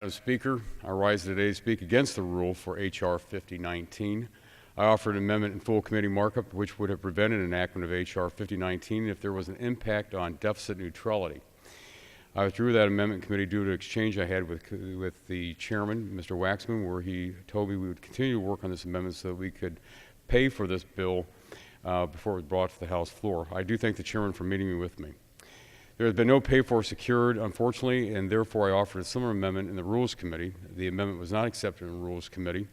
Madam Speaker, I rise today to speak against the rule for H.R. 5019. I offered an amendment in full committee markup which would have prevented enactment of H.R. 5019 if there was an impact on deficit neutrality. I withdrew that amendment in committee due to an exchange I had with the chairman, Mr. Waxman, where he told me we would continue to work on this amendment so that we could pay for this bill before it was brought to the House floor. I do thank the chairman for meeting with me. There has been no pay-for secured, unfortunately, and therefore I offered a similar amendment in the Rules Committee. The amendment was not accepted in the Rules Committee,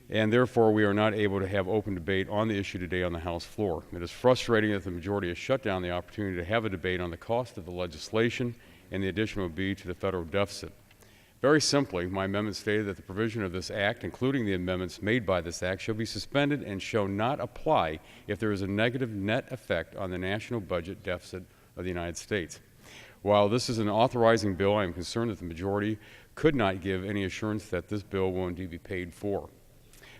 and therefore we are not able to have open debate on the issue today on the House floor. It is frustrating that the majority has shut down the opportunity to have a debate on the cost of the legislation and the addition it would be to the federal deficit. Very simply, my amendment stated that the provision of this act, including the amendments made by this act, shall be suspended and shall not apply if there is a negative net effect on the national budget deficit of the United States. While this is an authorizing bill, I am concerned that the majority could not give any assurance that this bill will indeed be paid for.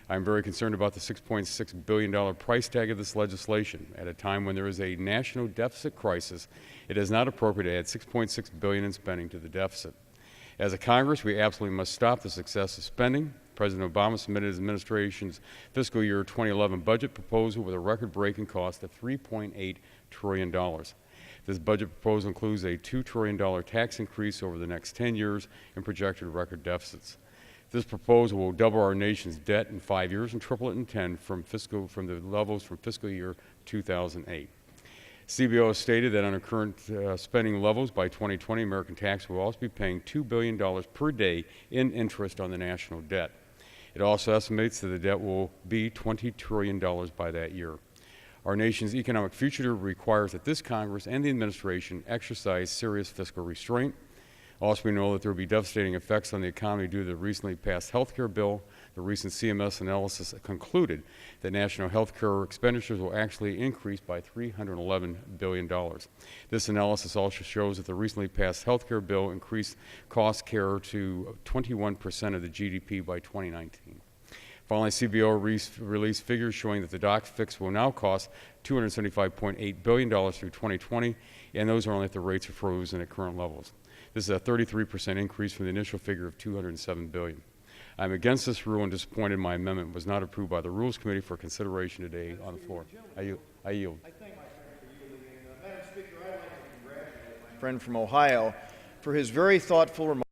I am very concerned about the $6.6 billion price tag of this legislation. At a time when there is a national deficit crisis, it is not appropriate to add $6.6 billion in spending to the deficit. As a Congress, we absolutely must stop this excessive spending. President Obama submitted his administration's fiscal year 2011 budget proposal with a record-breaking cost of $3.8 trillion. This budget proposal includes a $2 trillion tax increase over the next 10 years and projected record deficits. This proposal will double our nation's debt in 5 years and triple it in 10 from the levels from fiscal year 2008. CBO has stated that under current spending levels by 2020, American taxpayers will also be paying $2 billion per day in interest on the national debt. It also estimates that the debt will be $20 trillion by that year. Our nation's economic future requires that this Congress and the administration exercise serious fiscal restraint. Also, we know that there will be devastating effects on the economy due to the recently passed health care bill. The recent CMS analysis concluded that national health care expenditures will actually increase by $311 billion. This analysis also shows that the recently passed health care bill increased cost care to 21% of the GDP by 2019. Finally, CBO released figures showing that the doc fix will now cost $275.8 billion through 2020, and those are only if the rates are frozen at current levels. This is a 33% increase from the initial figure of $207 billion. I'm against this rule and disappointed my amendment was not approved by the Rules Committee for consideration today on the floor. I yield. I thank my friend for yielding. Madam Speaker, I'd like to congratulate my friend from Ohio for his very thoughtful remarks.